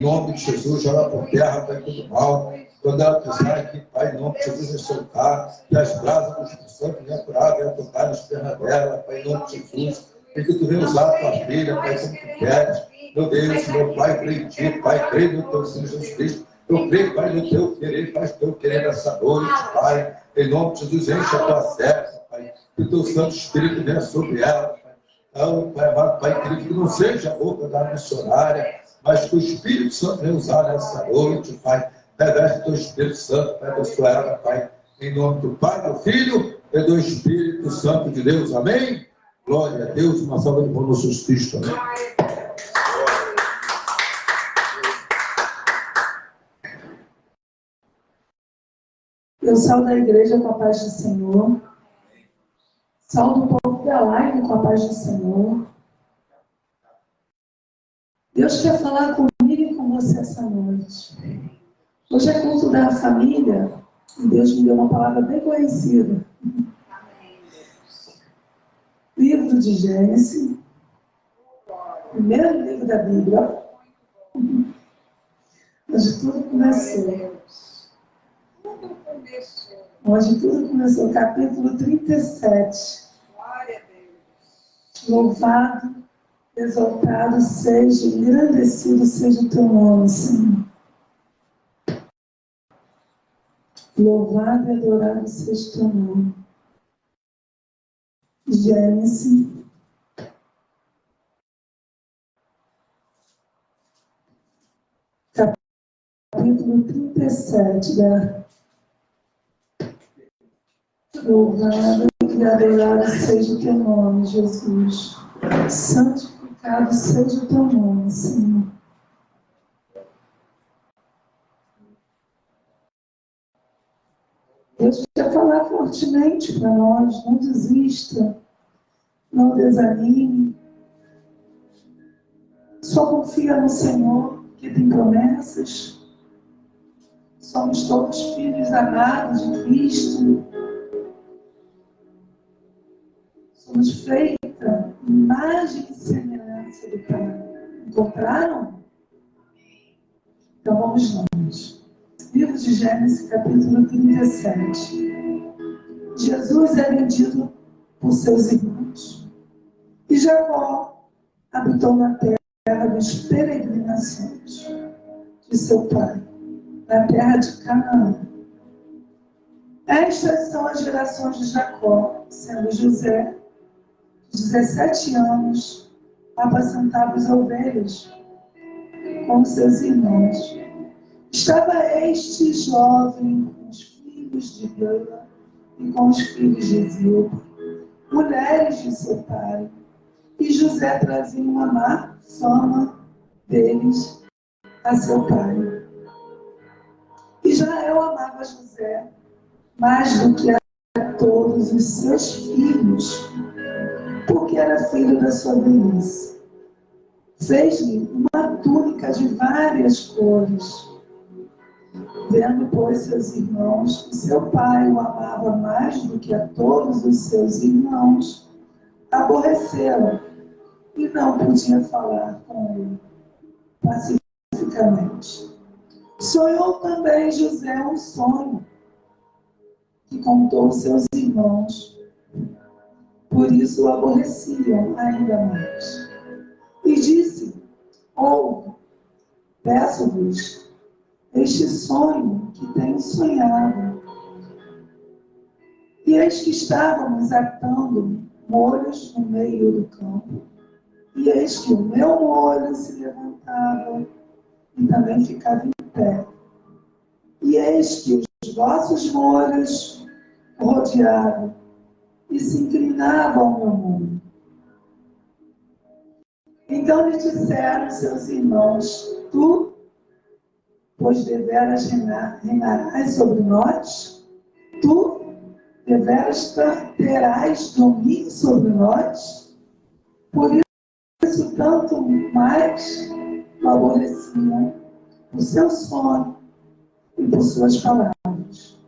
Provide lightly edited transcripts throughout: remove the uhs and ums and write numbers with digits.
Em nome de Jesus, joga por terra, Pai, todo mal. Quando ela pisar aqui, Pai, em nome de Jesus, vai soltar. Que as brasas do Espírito Santo venham curar, venham tocar nas pernas dela, Pai, em nome de Jesus. E que tu venha usar a tua filha, Pai, como tu queres. Meu Deus, meu Pai, creio em ti, Pai, creio no teu Filho Jesus Cristo. Eu creio, Pai, no teu querer, faz teu querer nessa noite, Pai. Em nome de Jesus, enche a tua serva, Pai. Que o teu Santo Espírito venha sobre ela, Pai. Então, Pai amado, Pai querido, que não seja a boca da missionária, mas que o Espírito Santo venha usar nessa noite, Pai. Reveste o teu Espírito Santo, Pai, abençoa ela, Pai. Em nome do Pai, do Filho e do Espírito Santo de Deus. Amém? Glória a Deus. Uma salva de palmas Jesus Cristo. Amém. Eu saldo a igreja com a paz do Senhor. Saldo o povo da live com a paz do Senhor. Deus quer falar comigo e com você essa noite. Hoje é culto da família e Deus me deu uma palavra bem conhecida. Livro de Gênesis, primeiro livro da Bíblia, onde tudo começou. Onde tudo começou, capítulo 37. Louvado, exaltado seja, engrandecido seja o teu nome, Senhor. Louvado e adorado seja o teu nome. Gênesis, capítulo 37, Louvado e adorado seja o teu nome, Jesus. Santificado seja o teu nome, Senhor. Deus quer falar fortemente para nós. Não desista, não desanime. Só confia no Senhor, que tem promessas. Somos todos filhos amados de Cristo. Somos feita imagem e semelhança do Pai. Encontraram? Então vamos nós. Livro de Gênesis, capítulo 37. Jesus é vendido por seus irmãos. E Jacó habitou na terra das peregrinações de seu pai, na terra de Canaã. Estas são as gerações de Jacó, sendo José, 17 anos, apacentava as ovelhas com seus irmãos. Estava este jovem com os filhos de Bilha e com os filhos de Zilpa, mulheres de seu pai, e José trazia uma má fama deles a seu pai. Israel amava José mais do que a todos os seus filhos, porque era filho da sua velhice. Fez-lhe uma túnica de várias cores. Vendo, pois, seus irmãos que seu pai o amava mais do que a todos os seus irmãos, aborreceu e não podia falar com ele pacificamente. Sonhou também José um sonho que contou aos seus irmãos. Por isso o aborreciam ainda mais. E disse: ouve, peço-vos este sonho que tenho sonhado. E eis que estávamos atando molhos no meio do campo. E eis que o meu molho se levantava e também ficava em pé. E eis que os vossos molhos rodeavam e se inclinavam ao meu molho. Então lhe disseram seus irmãos: tu, pois deveras reinarás sobre nós? Tu, deveras terás domínio sobre nós? Por isso, tanto mais o aborreciam por seu sonho e por suas palavras.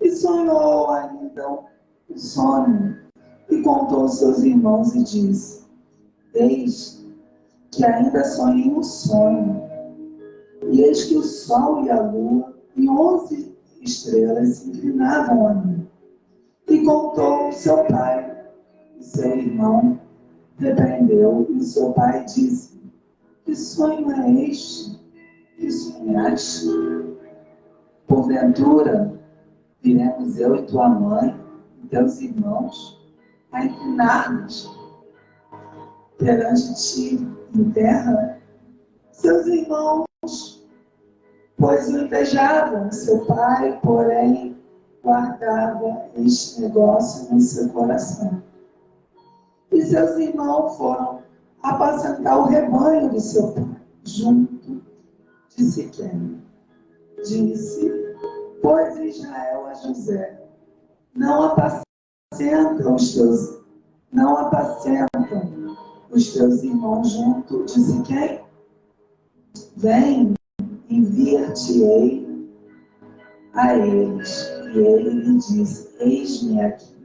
E sonhou ainda o sonho e contou aos seus irmãos e disse: eis que ainda sonhei um sonho, E eis que o sol e a lua e 11 estrelas se inclinavam a mim. E contou seu pai, e seu irmão repreendeu, e seu pai disse: que sonho é este? Que sonhaste? Porventura, viremos eu e tua mãe, e teus irmãos, a inclinar-nos perante ti em terra? Seus irmãos, pois o invejavam, seu pai, porém, guardava este negócio no seu coração. E seus irmãos foram apacentar o rebanho de seu pai, junto de Siquém. Disse, pois Israel a José, não apacentam os teus irmãos junto de Siquém? Vem, enviar-te-ei a eles. E ele lhe disse, eis-me aqui.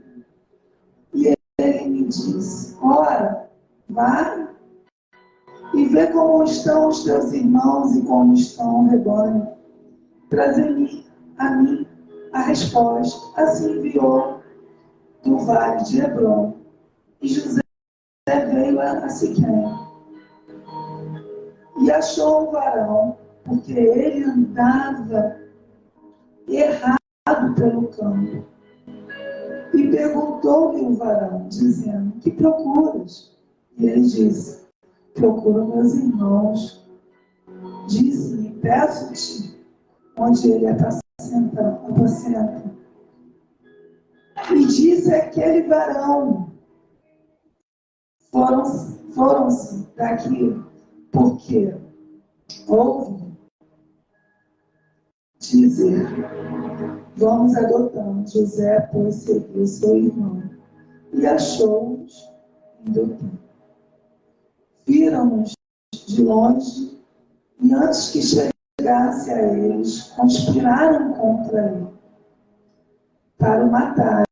E ele me disse, ora, vai e vê como estão os teus irmãos e como estão o rebanho. Traze-me a mim a resposta. Assim enviou do vale de Hebrom. E José veio a Siquém. E achou um varão, porque ele andava errado pelo campo. E perguntou-lhe o varão, dizendo, que procuras? E ele disse, procuro meus irmãos. Disse-me, peço-te, onde ele apacenta. E disse aquele varão, foram-se daqui, porque ouve dizer, vamos adotando. José, pois, seguiu seu irmão e achou-os em Dotã. Viram-nos de longe e antes que chegasse a eles, conspiraram contra ele para o matar.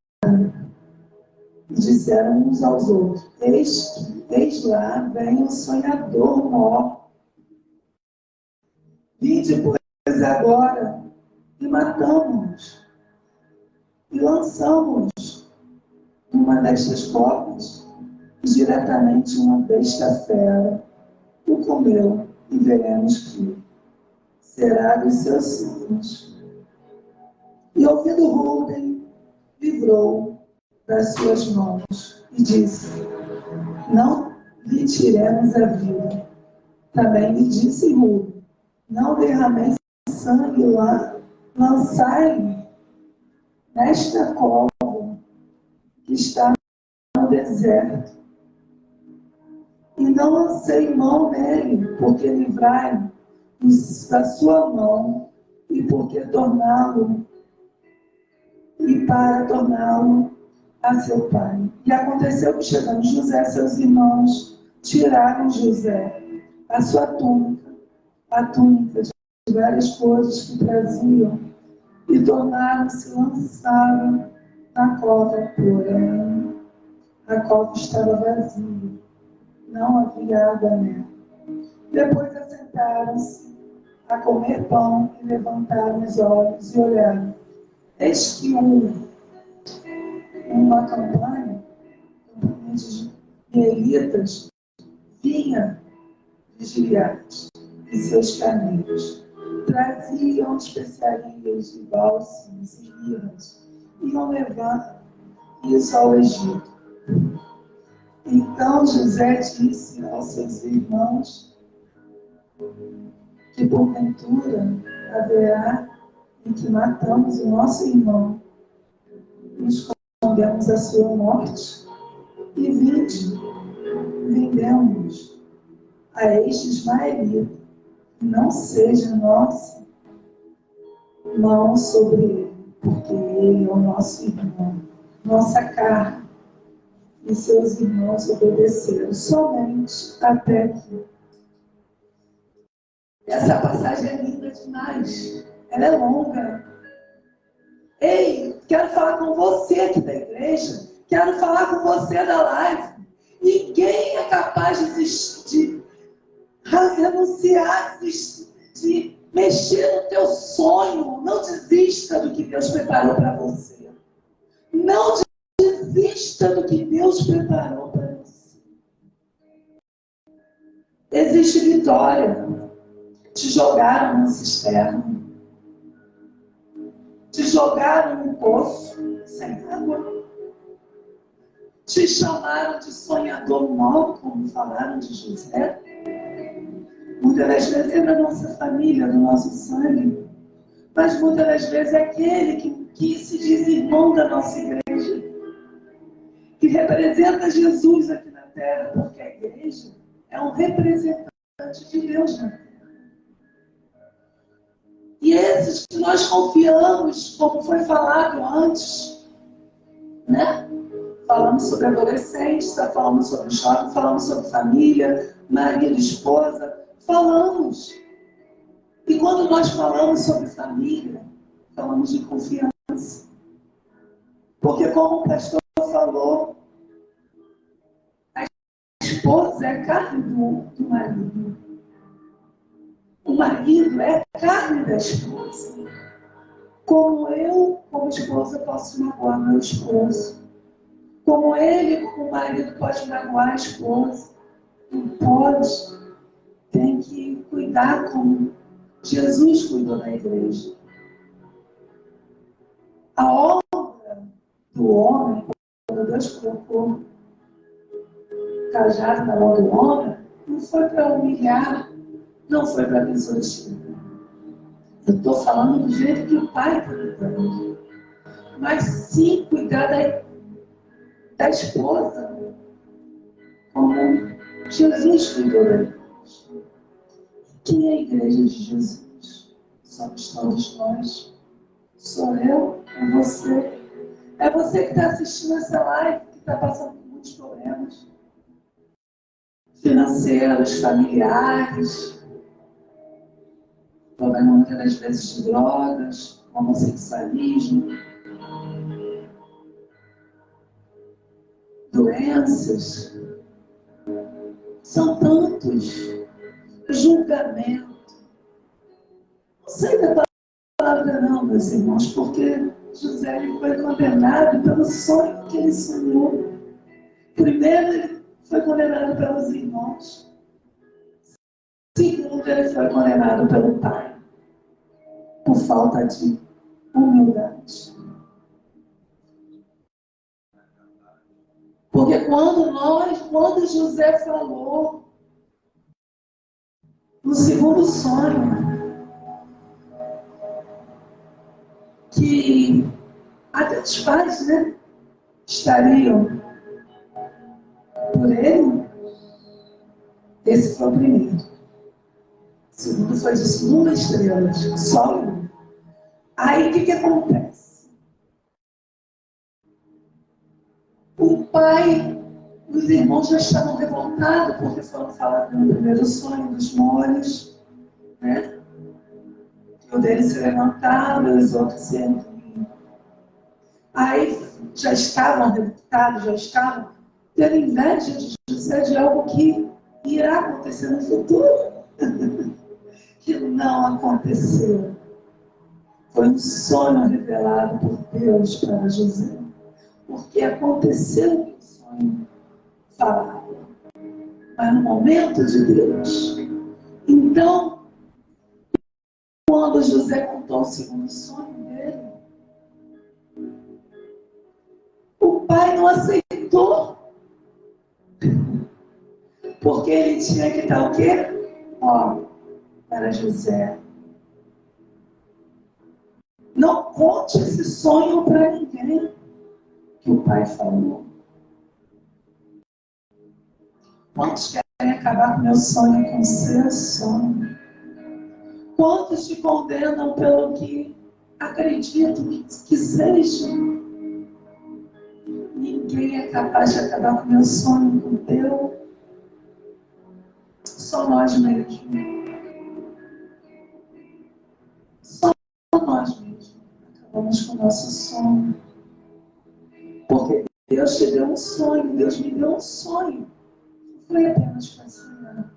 E disseram uns aos outros, eis lá vem o sonhador mor. Vinde, pois, agora, e matamos-nos, e lançamos numa destas covas, e diretamente uma besta fera o comeu, e veremos que será dos seus filhos. E ouvindo Rúben, livrou das suas mãos, e disse, não lhe tiremos a vida. Também lhe disse Rúben, não derrameis sangue lá, lançai-lhe nesta cova que está no deserto. E não lancei mão nele, porque livrai-me da sua mão, e porque para torná-lo a seu pai. E aconteceu que, chegando José, seus irmãos tiraram José a sua túnica, a túnica de várias coisas que traziam, e tornaram-se lançaram na cova, porém a cova estava vazia, não havia água nela. Depois assentaram-se a comer pão e levantaram os olhos e olharam. Eis que uma campanha de israelitas vinha de Gileade e seus camelos. Traziam especiarias de bálsamos e mirras, iam levar isso ao Egito. Então José disse aos seus irmãos que porventura haverá em que matamos o nosso irmão e escondemos a sua morte, e vendemos a este ismaelita, e não seja nossa mão sobre ele, porque ele é o nosso irmão, nossa carne. E seus irmãos obedeceram somente até aqui. Essa passagem é linda demais. Ela é longa. Ei, quero falar com você aqui da igreja. Quero falar com você da live. Ninguém é capaz de renunciar, desistir mexer no teu sonho. Não desista do que Deus preparou para você. Não desista do que Deus preparou para você. Existe vitória. Te jogaram na cisterna. Te jogaram no poço sem água. Te chamaram de sonhador mau, como falaram de José. Muitas das vezes é da nossa família, do nosso sangue. Mas muitas das vezes é aquele que se diz irmão da nossa igreja. Que representa Jesus aqui na terra, porque a igreja é um representante de Deus na terra. E esses que nós confiamos, como foi falado antes, né? Falamos sobre adolescentes, falamos sobre jovens, falamos sobre família, marido, esposa, falamos. E quando nós falamos sobre família, falamos de confiança. Porque como o pastor falou, a esposa é a carne do marido. O marido é a carne da esposa. Como eu, como esposa, posso magoar meu esposo. Como ele, como marido, pode magoar a esposa. Não pode. Tem que cuidar como Jesus cuidou da igreja. A obra do homem, quando Deus colocou o cajado na mão do homem, não foi para humilhar, não foi para pisotear. Eu estou falando do jeito que o pai cuida, mas sim cuidar da esposa, como Jesus cuidou da igreja. Quem é a igreja de Jesus? Somos todos nós. Sou eu, é você. É você que está assistindo essa live, que está passando por muitos problemas financeiros, familiares, problema muitas das vezes de drogas, homossexualismo, doenças. São tantos. Julgamento. Não sei da palavra não, meus irmãos, porque José foi condenado pelo sonho que ele sonhou. Primeiro, ele foi condenado pelos irmãos. Segundo, ele foi condenado pelo pai, por falta de humildade. Porque quando José falou no segundo sonho, que até os pais, né, estariam por ele, esse foi o primeiro. O segundo foi de 1 estrela, só um. Aí o que acontece? O pai, os irmãos já estavam revoltados, porque foram falar no primeiro sonho dos molhos, né? O dele se levantava e os outros se erguiam. Aí já estavam revoltados, já estavam tendo inveja de José de algo que irá acontecer no futuro. Que não aconteceu. Foi um sonho revelado por Deus para José. Porque aconteceu o que o sonho falava. Mas no momento de Deus. Então, quando José contou o segundo sonho dele, o pai não aceitou. Porque ele tinha que dar o quê? Para José. Não conte esse sonho para ninguém, que o pai falou. Quantos querem acabar com meu sonho com seu sonho? Quantos te condenam pelo que acreditam que seja? Ninguém é capaz de acabar com meu sonho com o teu. Só nós mesmos. Só nós mesmos acabamos com o nosso sonho. Porque Deus te deu um sonho, Deus me deu um sonho. Não foi apenas para sonhar.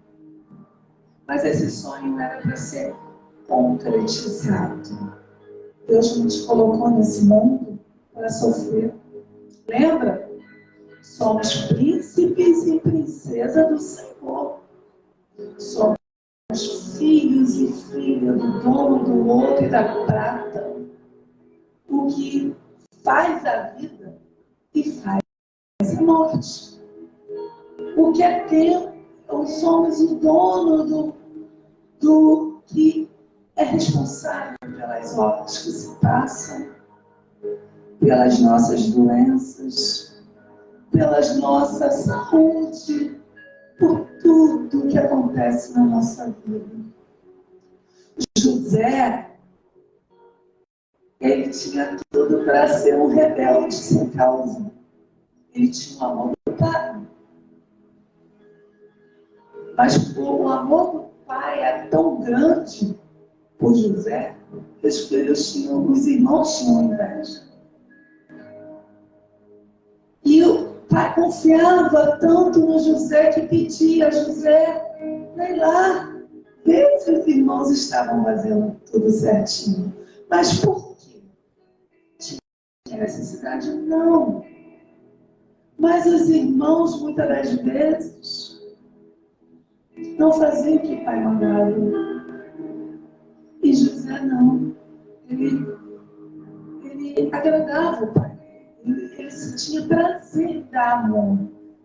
Mas esse sonho era para ser concretizado. Deus não te colocou nesse mundo para sofrer. Lembra? Somos príncipes e princesas do Senhor. Somos filhos e filhas do dono do ouro e da prata. O que faz a vida e faz a morte. O que é tempo, nós somos o dono do que é responsável pelas obras que se passam, pelas nossas doenças, pelas nossa saúde, por tudo que acontece na nossa vida. José, ele tinha tudo para ser um rebelde sem causa. Ele tinha um amor do pai. Mas o amor do pai é tão grande por José, que os irmãos tinham inveja. E o pai confiava tanto no José que pedia a José, vem lá, vê se os irmãos estavam fazendo tudo certinho. Mas por quê? Tinha necessidade? Não. Mas os irmãos, muitas das vezes, não faziam o que o pai mandava. E José não. Ele agradava o pai. Ele sentia prazer em dar amor.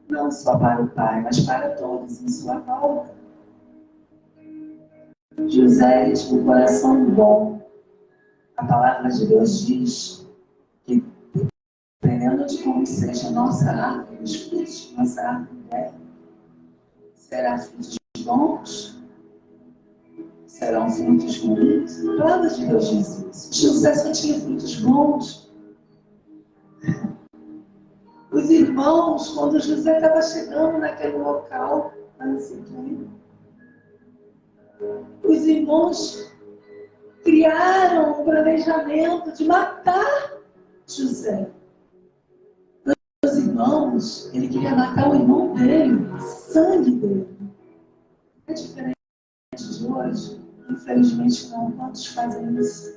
Não só para o pai, mas para todos em sua volta. José tinha um coração bom. A palavra de Deus diz que, dependendo de como seja a nossa árvore, os frutos de nossa árvore será frutos bons, serão frutos ruins. A palavra de Deus diz isso. José só tinha frutos bons. Os irmãos, quando José estava chegando naquele local, os irmãos criaram um planejamento de matar José. Os irmãos, ele queria matar o irmão dele, o sangue dele. É diferente de hoje? Infelizmente não. Quantos fazem isso?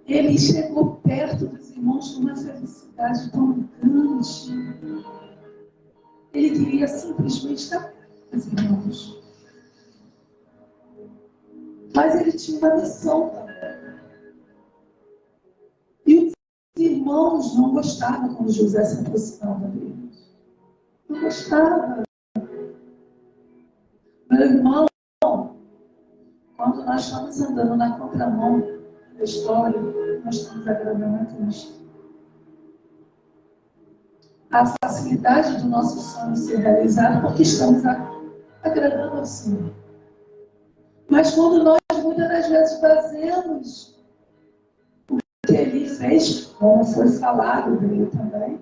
Ele chegou perto dos irmãos com uma felicidade tão grande. Ele queria simplesmente estar perto dos irmãos. Mas ele tinha uma missão também. E os irmãos não gostavam quando José se aproximava deles. Não gostavam. Meu irmão, quando nós estamos andando na contramão da história, nós estamos agradando a Cristo. A facilidade do nosso sonho ser realizado porque estamos agradando ao Senhor. Mas quando nós muitas das vezes fazemos o que ele fez, como foi falado dele também,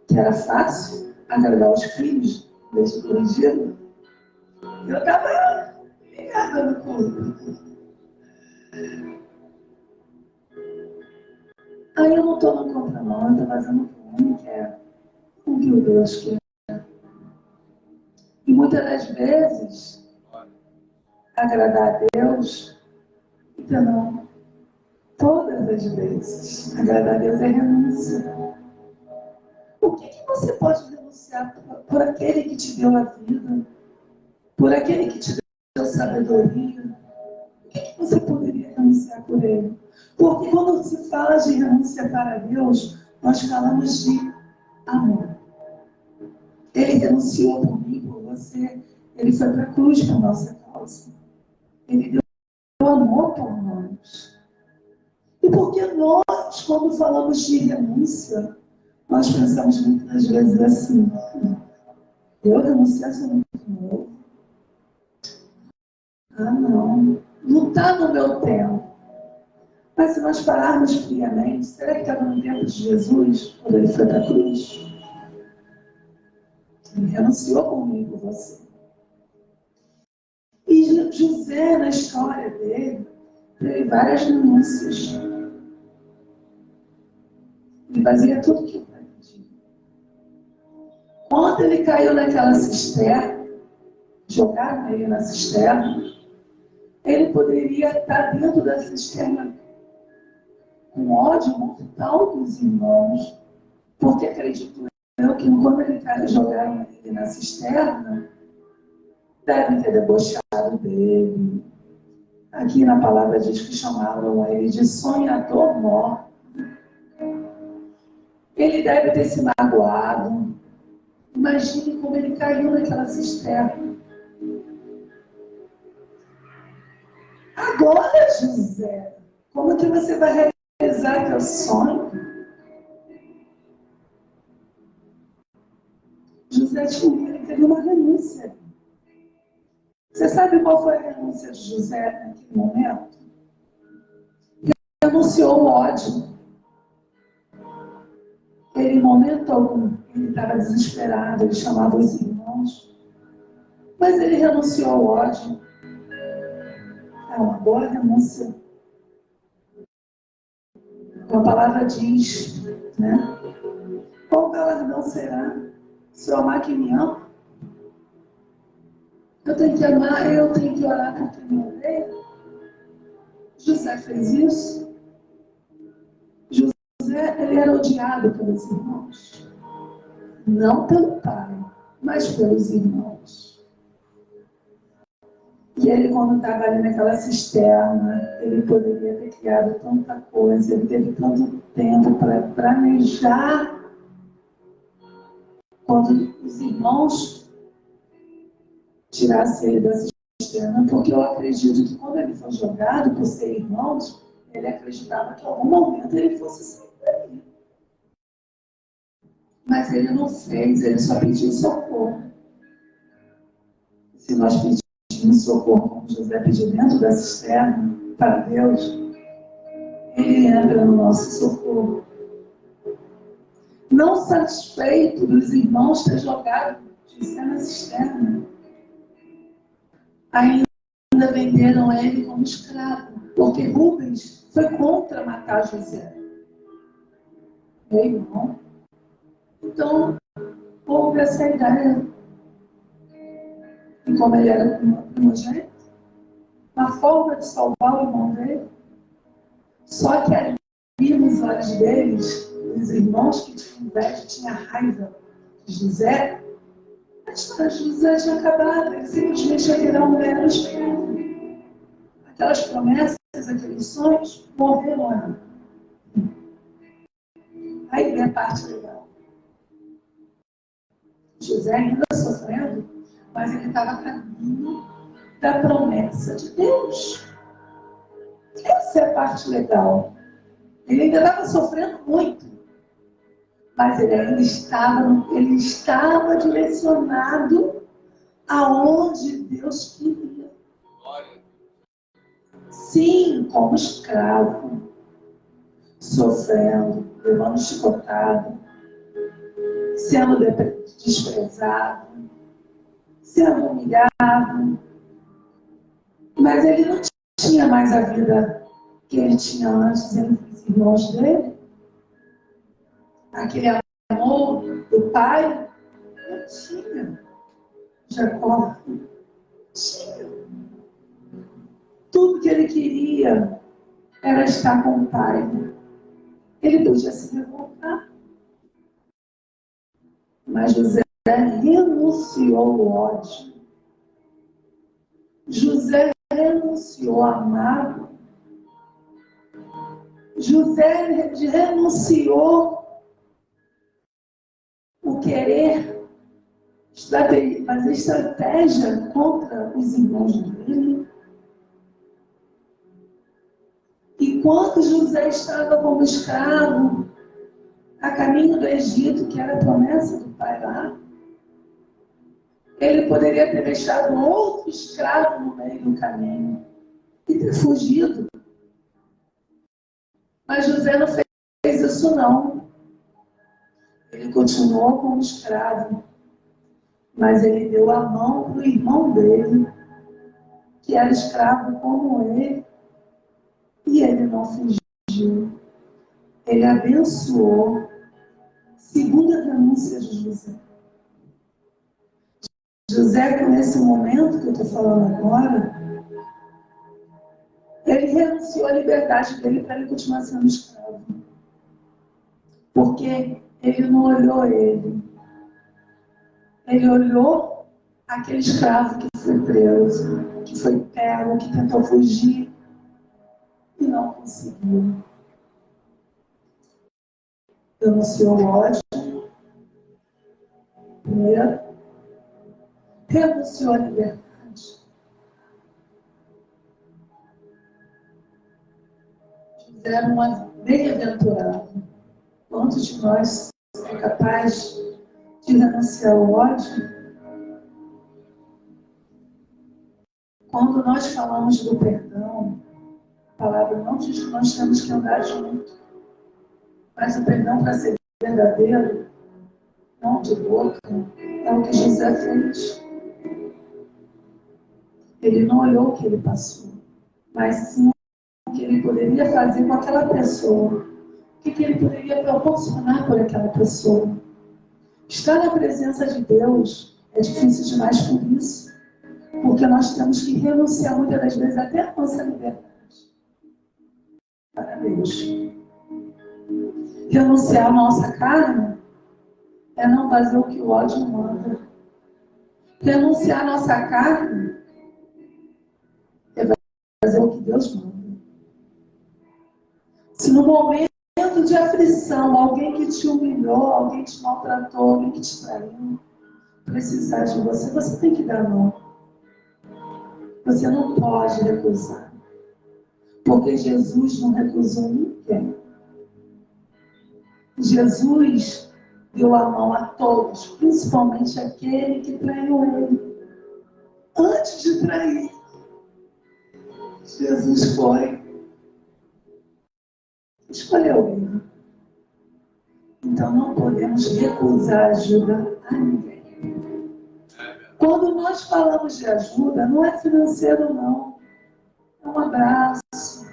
que era fácil agradar os filhos desde corrigido, eu estava ligada no culto. Aí eu não estou no contramão, eu estou fazendo o que eu quero, o que o Deus quer. E muitas das vezes, agradar a Deus, então não. Todas as vezes, agradar a Deus é renúncia. O que você pode renunciar por aquele que te deu a vida? Por aquele que te deu sabedoria? O que você poderia renunciar por ele? Porque quando se fala de renúncia para Deus, nós falamos de amor. Ele renunciou por mim, por você. Ele foi para a cruz por nossa causa. Ele deu amor por nós. E porque nós, quando falamos de renúncia, nós pensamos muitas vezes assim: eu renunciar sou muito novo. Ah, não está no meu tempo. Mas se nós pararmos friamente, será que estava no tempo de Jesus, quando ele foi para a cruz? Ele renunciou por mim, por você. E José, na história dele, teve várias renúncias. Ele fazia tudo o que o pai pedia. Quando ele caiu naquela cisterna, jogaram ele na cisterna, ele poderia estar dentro da cisterna com ódio mortal dos irmãos, porque acredito eu que quando jogaram ele na cisterna, devem ter debochado dele. Aqui na palavra diz que chamavam ele de sonhador morto. Ele deve ter se magoado. Imagine como ele caiu naquela cisterna. Agora, José, como que você vai realizar teu sonho? José teve uma renúncia. Você sabe qual foi a renúncia de José naquele momento? Ele renunciou o ódio. Ele, em momento algum, ele estava desesperado, ele chamava os irmãos, mas ele renunciou ao ódio. É uma boa renúncia. A palavra diz, né? Qual galardão será se eu amar quem me ama? Eu tenho que amar, eu tenho que orar por quem me odeia. José fez isso. José, ele era odiado pelos irmãos. Não pelo pai, mas pelos irmãos. E ele, quando estava ali naquela cisterna, ele poderia ter criado tanta coisa, ele teve tanto tempo para planejar. Quando os irmãos tirassem ele da cisterna, porque eu acredito que quando ele foi jogado por ser irmãos, ele acreditava que em algum momento ele fosse sair dali. Mas ele não fez, ele só pediu socorro. Se nós pedimos socorro, como José pediu dentro da cisterna, para Deus, ele entra no nosso socorro. Não satisfeito dos irmãos ter jogado José na cisterna, ainda venderam ele como escravo, porque Rubens foi contra matar José. Irmão. Então, houve essa ideia. E como ele era primogênito, uma forma de salvar o irmão dele, só que ali nos olhos deles, os irmãos que tinham inveja, tinham raiva de José, a história de José tinha acabado, ele simplesmente ia virar um mero escravo. Aquelas promessas, aqueles sonhos, morreram ali. Aí vem a parte legal. José ainda sofrendo, mas ele estava a caminho da promessa de Deus. Essa é a parte legal. Ele ainda estava sofrendo muito, mas ele ainda estava direcionado aonde Deus queria. Sim, como escravo, sofrendo, levando chicotada, sendo desprezado, sendo humilhado. Mas ele não tinha mais a vida que ele tinha antes entre os irmãos dele. Aquele amor do pai, não tinha. Jacó tinha. Tudo que ele queria era estar com o pai. Ele podia se revoltar. Mas José renunciou ao ódio. José renunciou a amar. José renunciou o querer fazer estratégia contra os irmãos dele. E quando José estava como escravo, a caminho do Egito, que era a promessa do pai lá, ele poderia ter deixado outro escravo no meio do caminho e ter fugido. Mas José não fez isso não. Ele continuou como escravo, mas ele deu a mão para o irmão dele, que era escravo como ele, e ele não fugiu. Ele abençoou, segunda renúncia de José. José, nesse momento que eu estou falando agora, ele renunciou à liberdade dele para ele continuar sendo escravo. Porque ele não olhou ele. Ele olhou aquele escravo que foi preso, que foi pego, que tentou fugir e não conseguiu. Renunciou ao ódio. Primeiro, renunciou à liberdade. José era um bem-aventurado. Quantos de nós é capaz de renunciar ao ódio? Quando nós falamos do perdão, a palavra não diz que nós temos que andar junto. Mas o perdão, para ser verdadeiro, não de boca, é o que José fez. Ele não olhou o que ele passou, mas sim o que ele poderia fazer com aquela pessoa. O que ele poderia proporcionar por aquela pessoa. Estar na presença de Deus é difícil demais por isso. Porque nós temos que renunciar muitas das vezes até a nossa liberdade para Deus. Renunciar à nossa carne é não fazer o que o ódio manda. Renunciar à nossa carne é fazer o que Deus manda. Se no momento de aflição, alguém que te humilhou, alguém te maltratou, alguém que te traiu, precisar de você, você tem que dar não. Você não pode recusar. Porque Jesus não recusou ninguém. Jesus deu a mão a todos, principalmente aquele que traiu ele. Antes de trair, Jesus escolheu ele. Então não podemos recusar ajuda a ninguém. Quando nós falamos de ajuda, não é financeiro não. É um abraço,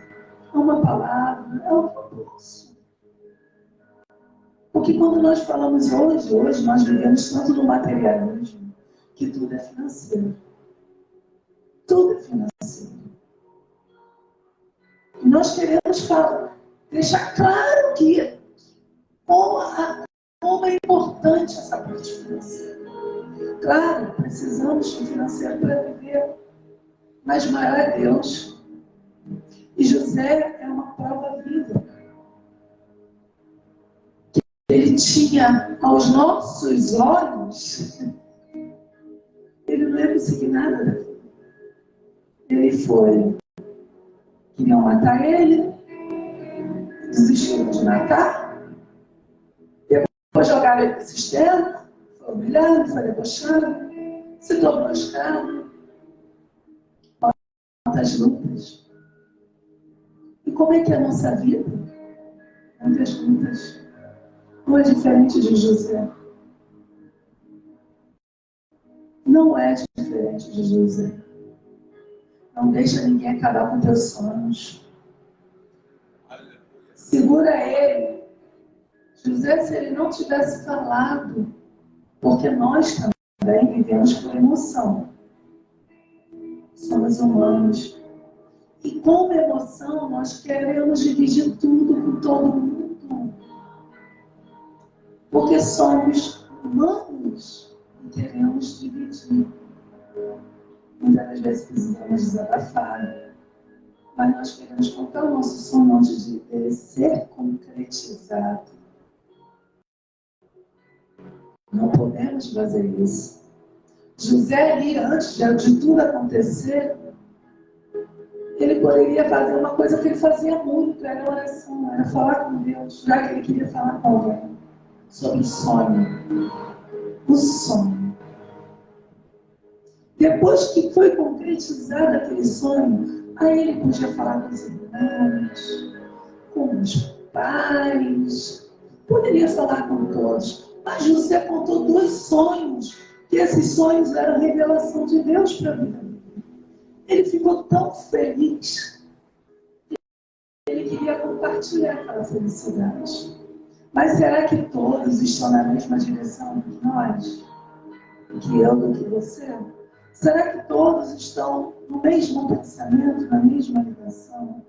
é uma palavra, é o que eu posso. Porque quando nós falamos hoje nós vivemos tanto no materialismo, que tudo é financeiro. Tudo é financeiro. E nós queremos deixar claro que como é importante essa parte financeira. Claro, precisamos do financeiro para viver, mas maior é Deus. E José é uma prova viva. Ele tinha aos nossos olhos, ele não ia conseguir nada daquilo. Ele queriam matar ele, desistiram de matar, depois jogaram ele para o sistema, foi humilhado, foi debochado, se tornou escravo. Quantas lutas. E como é que é a nossa vida? Muitas lutas. Não é diferente de José. Não é diferente de José. Não deixa ninguém acabar com teus sonhos. Segura ele. José, se ele não tivesse falado, porque nós também vivemos por emoção. Somos humanos. E com emoção, nós queremos dividir tudo com todo mundo. Porque somos humanos e queremos dividir. Muitas das vezes precisamos desabafar. Mas nós queremos contar o nosso sonho antes de ele ser concretizado. Não podemos fazer isso. José ali, antes de tudo acontecer, ele poderia fazer uma coisa que ele fazia muito, era oração, era falar com Deus, já que ele queria falar com alguém sobre o sonho. O sonho. Depois que foi concretizado aquele sonho, aí ele podia falar com os irmãos, com os pais, poderia falar com todos. Mas José contou 2 sonhos, que esses sonhos eram revelação de Deus para a vida dele. Ele ficou tão feliz que ele queria compartilhar aquela felicidade. Mas será que todos estão na mesma direção que nós? que eu do que você? Será que todos estão no mesmo pensamento, na mesma ligação?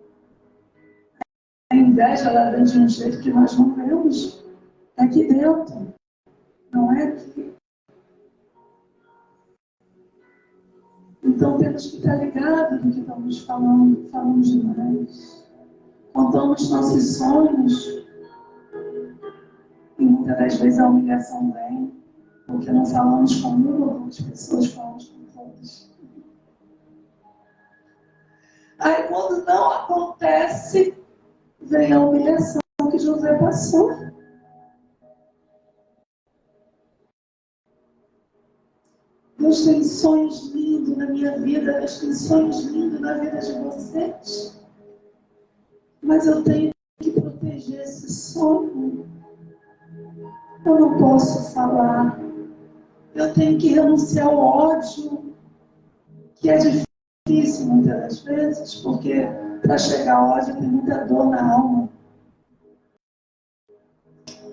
A inveja, ela vem de um jeito que nós não vemos aqui dentro, não é aqui. Então temos que estar ligados no que estamos falando, falamos demais. Contamos nossos sonhos e muitas das vezes a humilhação vem porque não falamos com uma ou duas pessoas, falamos com todas. Aí quando não acontece, vem a humilhação que José passou. Deus tem sonhos lindos na minha vida, Deus tem sonhos lindos na vida de vocês. Mas eu tenho que proteger esse sonho. Eu não posso falar. Eu tenho que renunciar ao ódio, que é difícil muitas das vezes, porque para chegar ao ódio tem muita dor na alma.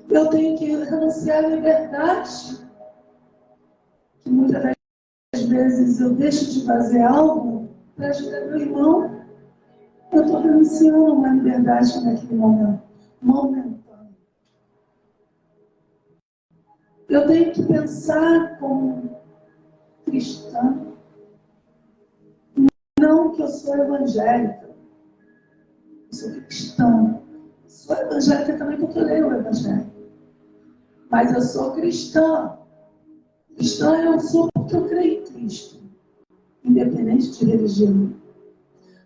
Eu tenho que renunciar à liberdade, que muitas das vezes eu deixo de fazer algo para ajudar meu irmão. Eu estou renunciando a uma liberdade naquele momento, momentâneo. Eu tenho que pensar como cristã, não que eu sou evangélica, eu sou cristã. Sou evangélica também porque eu leio o evangelho. Mas eu sou cristã. Cristã eu sou porque eu creio em Cristo, independente de religião.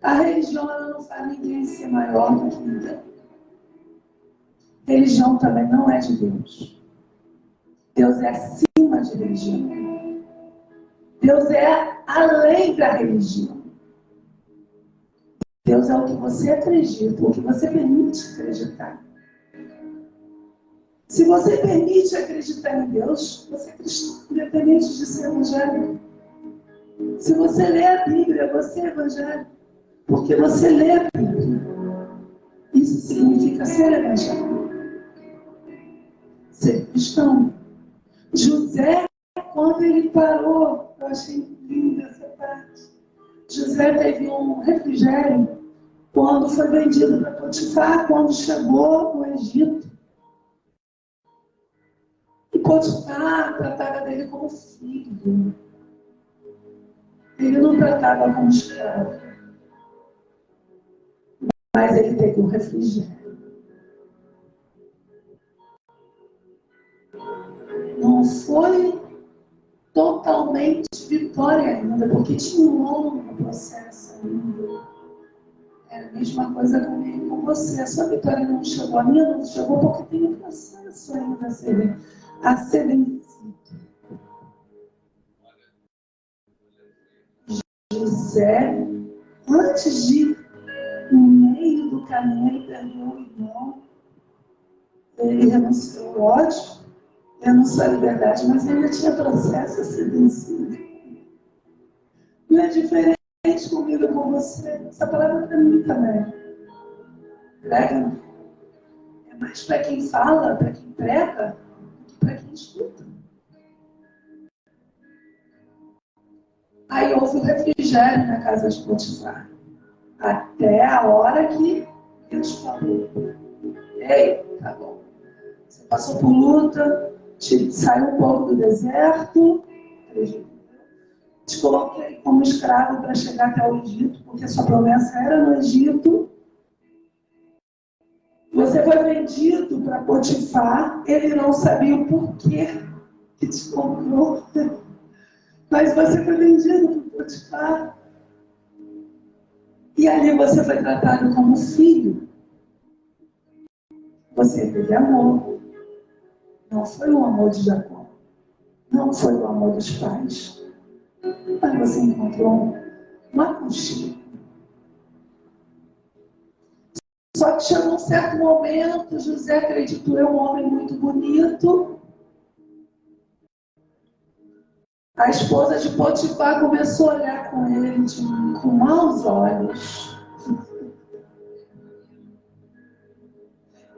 A religião ela não faz ninguém ser maior do que ninguém. Religião também não é de Deus. Deus é acima de religião. Deus é além da religião. Deus é o que você acredita, o que você permite acreditar. Se você permite acreditar em Deus, você é cristão, independente de ser evangélico. Se você lê a Bíblia, você é evangélico, porque você lê a Bíblia. Isso significa ser evangélico. Ser cristão. José, quando ele parou, eu achei linda essa parte. José teve um refrigério quando foi vendido para Potifar, quando chegou no Egito. E Potifar tratava dele como filho. Ele não tratava como escravo. Mas ele teve um refrigério. Não foi totalmente vitória ainda, porque tinha um longo processo ainda. É a mesma coisa comigo e com você. A sua vitória não chegou, a minha não chegou, porque tem um processo ainda a ser vencido. José, antes de, no meio do caminho, ele perdeu o irmão, ele renunciou ao ódio, renunciou à liberdade, mas ainda tinha processo a ser vencido. Não é diferente comigo e com você. Essa palavra é para mim também. Prega. É mais para quem fala, para quem prega, do que para quem escuta. Aí houve o refrigério na casa de Potifar. Até a hora que Deus falou. Ei, tá bom. Você passou por luta, saiu um pouco do deserto, te coloquei como escravo para chegar até o Egito, porque a sua promessa era no Egito. Você foi vendido para Potifar, ele não sabia o porquê que te comprou, mas você foi vendido para Potifar. E ali você foi tratado como filho. Você teve amor. Não foi o amor de Jacó. Não foi o amor dos pais. Mas você encontrou um aconchego. Só que chegou um certo momento, José acreditou, é um homem muito bonito. A esposa de Potifar começou a olhar com ele com maus olhos.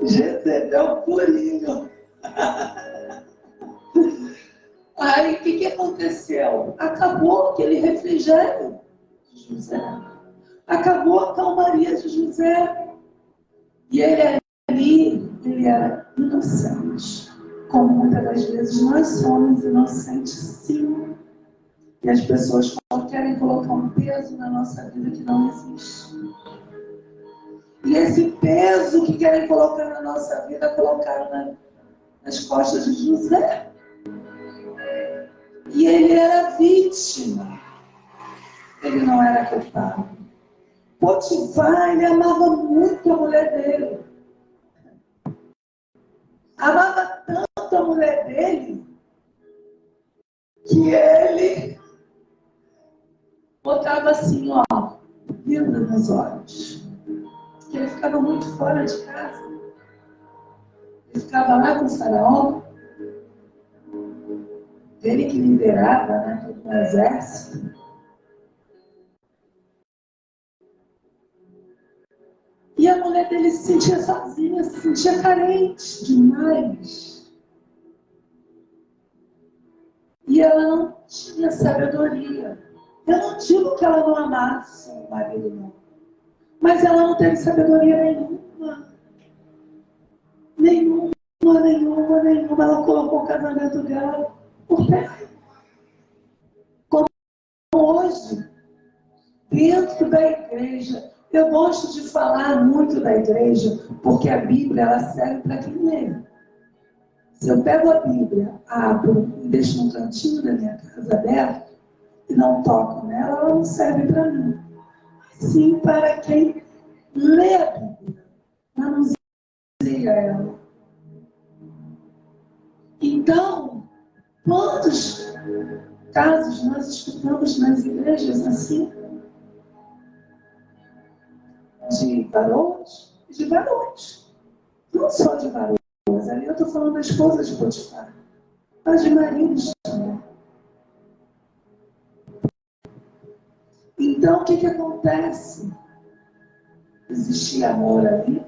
Jezebel purinho. Aí, o que aconteceu? Acabou aquele refrigério de José. Acabou a calmaria de José. E ele ali, ele era inocente. Como muitas das vezes nós somos inocentes, sim. E as pessoas querem colocar um peso na nossa vida que não existe. E esse peso que querem colocar na nossa vida, colocaram nas costas de José. E ele era vítima. Ele não era culpado. Potifar, ele amava muito a mulher dele. Amava tanto a mulher dele que ele botava assim, ó, vida nos olhos. Que ele ficava muito fora de casa. Ele ficava lá com o faraó. Ele que liderava, né, todo o exército. E a mulher dele se sentia sozinha, se sentia carente demais. E ela não tinha sabedoria. Eu não digo que ela não amasse o marido, não. Mas ela não teve sabedoria nenhuma. Nenhuma. Ela colocou o casamento dela por terra. Como hoje, dentro da igreja. Eu gosto de falar muito da igreja, porque a Bíblia ela serve para quem lê. Se eu pego a Bíblia, abro e deixo no cantinho da minha casa aberto e não toco nela, ela não serve para mim. Sim para quem lê a Bíblia, manuseia ela. Então, quantos casos nós escutamos nas igrejas assim? De varões e de varões. Não só de varões. Ali eu estou falando da esposa de Potifar. Mas de maridos também. Então, o que acontece? Existia amor ali.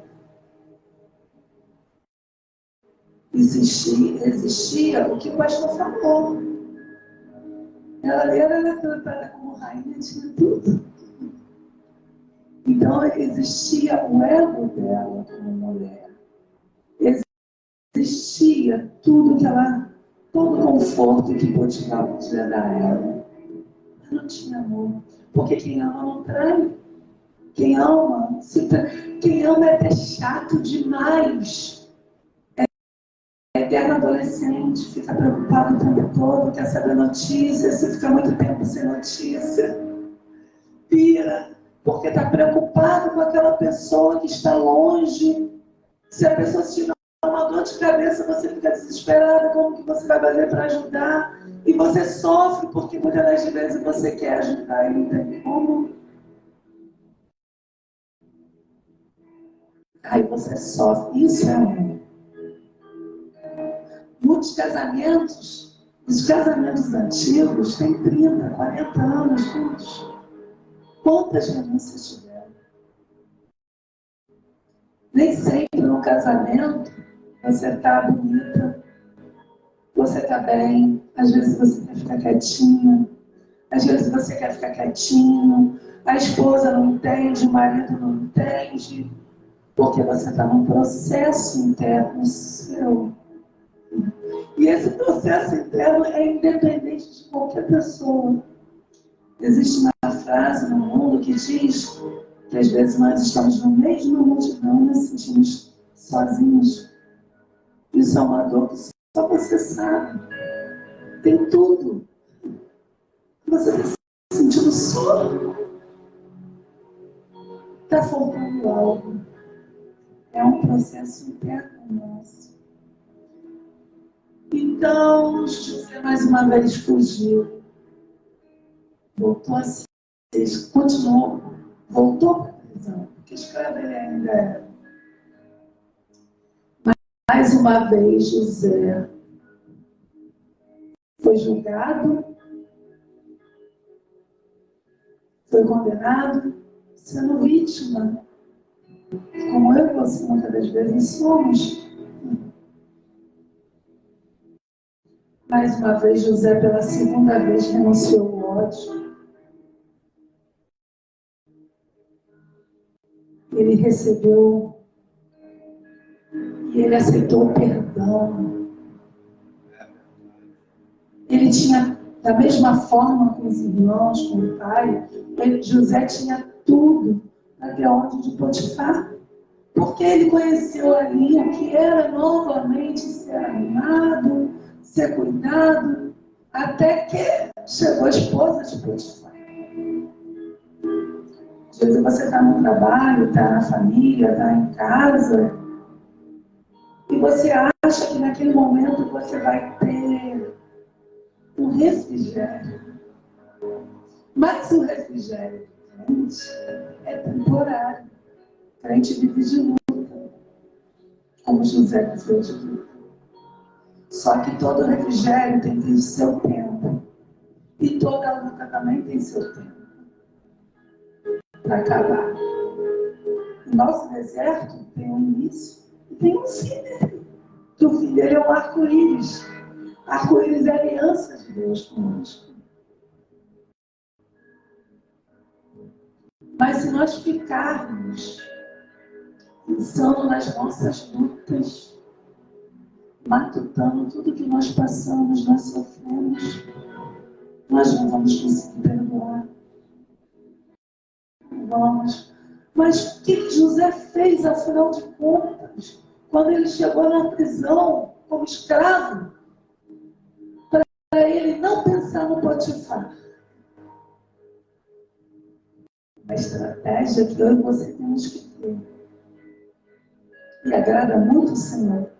Existia o que o pastor falou. Ela ali era tratada como rainha, tinha tudo. Então, existia o ego dela como mulher. Existia tudo que ela, todo o conforto que Potifar podia dar a ela. Mas não tinha amor. Porque quem ama não trai. Quem ama, quem ama é até chato demais. É eterno adolescente, fica preocupado o tempo todo, quer saber notícias, se fica muito tempo sem notícia. Pira, porque está preocupado com aquela pessoa que está longe. Se a pessoa se tiver uma dor de cabeça, você fica desesperada, como que você vai fazer para ajudar? E você sofre, porque muitas das vezes você quer ajudar e não tem como. Aí você sofre. Isso é amor. Muitos casamentos, os casamentos antigos, têm 30, 40 anos juntos. Quantas renúncias tiveram? Nem sempre no casamento você está bonita, você está bem, às vezes você quer ficar quietinha, às vezes você quer ficar quietinho, a esposa não entende, o marido não entende, porque você está num processo interno seu. E esse processo interno é independente de qualquer pessoa. Existe uma frase no mundo que diz que às vezes nós estamos no meio de uma multidão e nos sentimos sozinhos. Isso é uma dor que só você sabe. Tem tudo. Você está se sentindo só. Está faltando algo. É um processo interno nosso. Então, José mais uma vez fugiu. Voltou a ser, continuou, voltou para a prisão, porque escravo ele ainda era. Mais uma vez, José foi julgado, foi condenado, sendo vítima, como eu e você muitas das vezes somos. Mais uma vez, José, pela segunda vez, renunciou ao ódio. Ele recebeu e ele aceitou o perdão. Ele tinha, da mesma forma com os irmãos, com o pai, José tinha tudo para ter a ordem de Potifar. Porque ele conheceu ali o que era novamente ser amado, ser cuidado, até que chegou a esposa de Potifar. Às vezes você está no trabalho, está na família, está em casa, e você acha que naquele momento você vai ter um refrigério. Mas o refrigério do crente é temporário. O crente vive de luta, como José viveu de luta. Só que todo refrigério tem que ter o seu tempo. E toda luta também tem seu tempo para acabar. O nosso deserto tem um início e tem um fim dele. Que o fim dele é o arco-íris. Arco-íris é a aliança de Deus conosco. Mas se nós ficarmos pensando nas nossas lutas, matutando tudo que nós passamos, nós sofremos, nós não vamos conseguir perdoar. Não vamos. Mas o que José fez, afinal de contas, quando ele chegou na prisão como escravo, para ele não pensar no Potifar? A estratégia que eu e você temos que ter. E agrada muito o Senhor.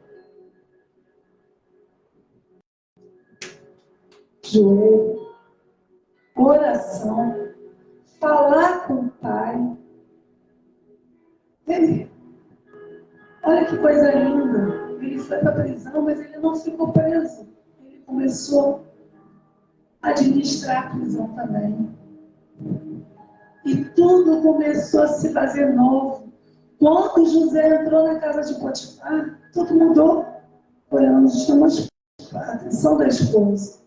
Joelho, oração, falar com o Pai. Olha que coisa linda. Ele foi para a prisão, mas ele não ficou preso. Ele começou a administrar a prisão também. E tudo começou a se fazer novo. Quando José entrou na casa de Potifar, tudo mudou. Olhando a atenção da esposa.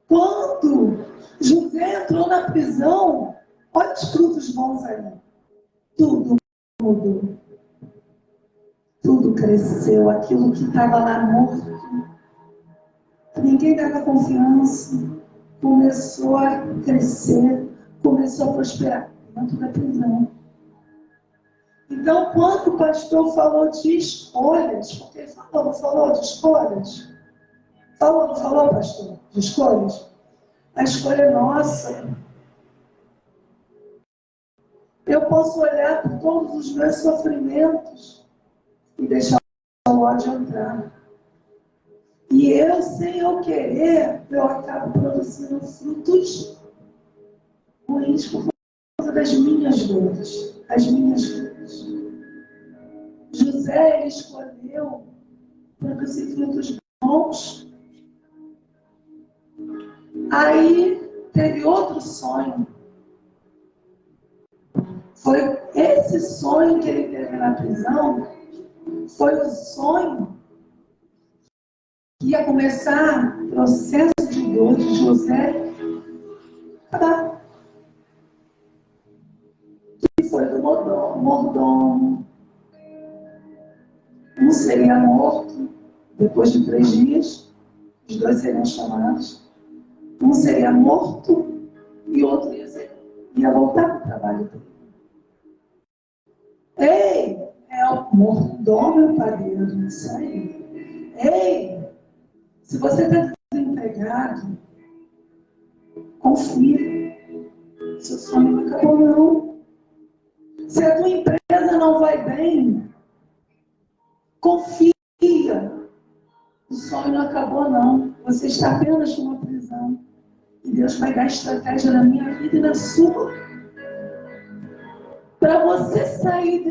Quando José entrou na prisão, olha os frutos bons aí. Tudo mudou. Tudo cresceu. Aquilo que estava lá morto, ninguém dava confiança, começou a crescer, começou a prosperar dentro da prisão. Então, quando o pastor falou de escolhas, porque ele falou de escolhas? Não falou, pastor? De escolhas? A escolha é nossa. Eu posso olhar por todos os meus sofrimentos e deixar o ódio entrar. E eu, sem eu querer, eu acabo produzindo frutos ruins por causa das minhas dores. As minhas dores. José, ele escolheu produzir frutos bons. Aí teve outro sonho. Foi esse sonho que ele teve na prisão, foi o sonho que ia começar o processo de dor de José. Que foi do mordomo. Um seria morto depois de 3 dias, os dois seriam chamados. Um seria morto e outro ia voltar para o trabalho dele. Ei, é o mordomo e o padeiro, isso aí. Ei, se você está desempregado, confia. Seu sonho não acabou, não. Se a tua empresa não vai bem, confia. O sonho não acabou, não. Você está apenas numa prisão. E Deus vai dar estratégia na minha vida e na sua. Para você sair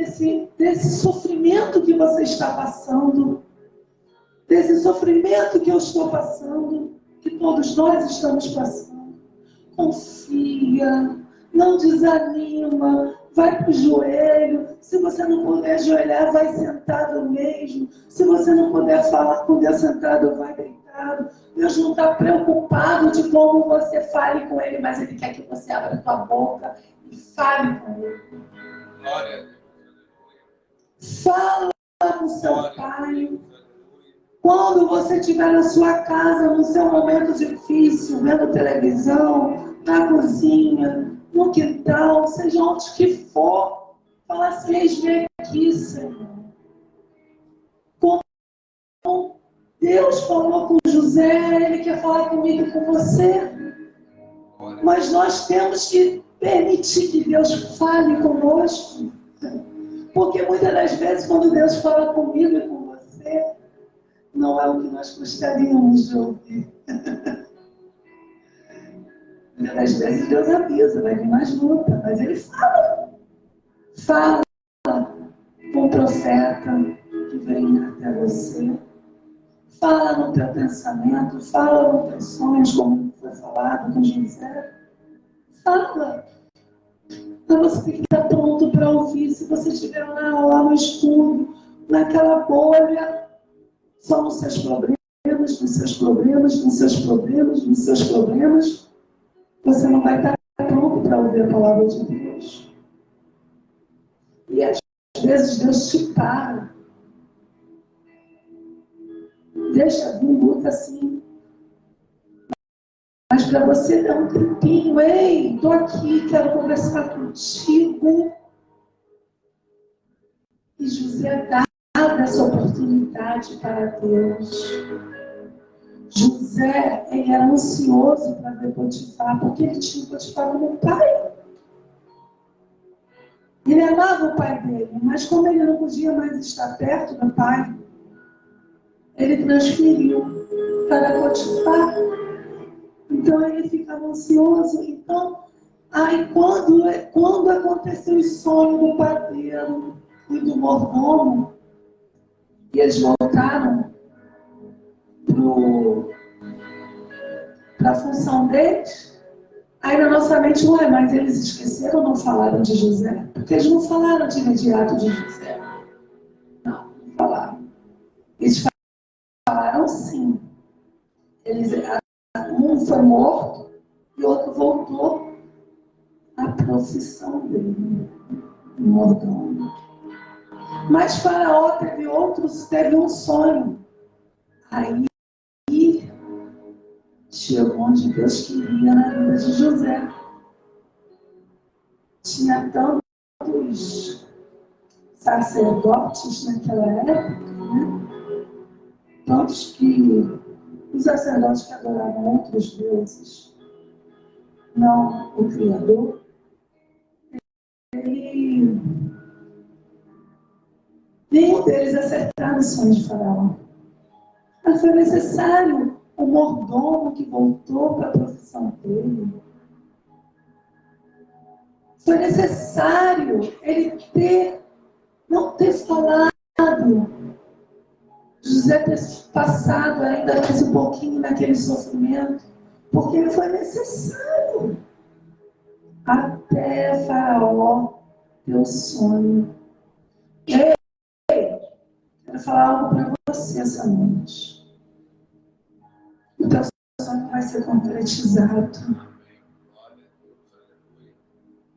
desse sofrimento que você está passando, desse sofrimento que eu estou passando, que todos nós estamos passando. Confia, não desanima, vai para o joelho. Se você não puder ajoelhar, vai sentado mesmo. Se você não puder falar, puder sentado, vai deitar. preocupado. Deus não está preocupado de como você fale com Ele, mas Ele quer que você abra a tua boca e fale com Ele. Glória. Fala com seu Pai. Quando você estiver na sua casa, no seu momento difícil, vendo televisão, na cozinha, no quintal, seja onde que for, fala assim: eis-me aqui, Senhor. Como Deus falou com José, Ele quer falar comigo e com você. Mas nós temos que permitir que Deus fale conosco. Porque muitas das vezes, quando Deus fala comigo e com você, não é o que nós gostaríamos de ouvir. Muitas das vezes Deus avisa, vai vir mais luta, mas Ele fala. Fala com o profeta que vem até você. Fala no teu pensamento, fala nos teus sonhos, como foi falado com José. Fala. Então você tem que estar pronto para ouvir. Se você estiver lá no estudo, naquela bolha, só nos seus problemas, nos seus problemas, nos seus problemas, nos seus problemas, você não vai estar pronto para ouvir a palavra de Deus. E às vezes Deus te para. Deixa vir luta assim. Mas para você dar um tempinho, ei, estou aqui, quero conversar contigo. E José dá essa oportunidade para Deus. José, ele era ansioso para ver Potifar, porque ele tinha Potifar como pai. Ele amava o pai dele, mas como ele não podia mais estar perto do pai, ele transferiu para Potifar. Então ele ficava ansioso. Então, aí quando aconteceu o sonho do padeiro e do mordomo, e eles voltaram para a função deles, aí na nossa mente, mas eles esqueceram ou não falaram de José? Porque eles não falaram de imediato de José. Não falaram. Eles falaram sim. Um foi morto e o outro voltou à profissão dele, mordomo. Mas Faraó teve um sonho. Aí chegou onde Deus queria na vida de José. Tinha tantos sacerdotes naquela época, né? Tantos os sacerdotes que adoravam outros deuses, não o Criador. Nenhum deles acertaram o sonho de Faraó. Mas foi necessário o mordomo que voltou para a profissão dele. Foi necessário ele não ter falado. José ter passado ainda mais um pouquinho naquele sofrimento. Porque foi necessário. Até Faraó ter o sonho. Quero falar algo para você essa noite. O teu sonho vai ser concretizado.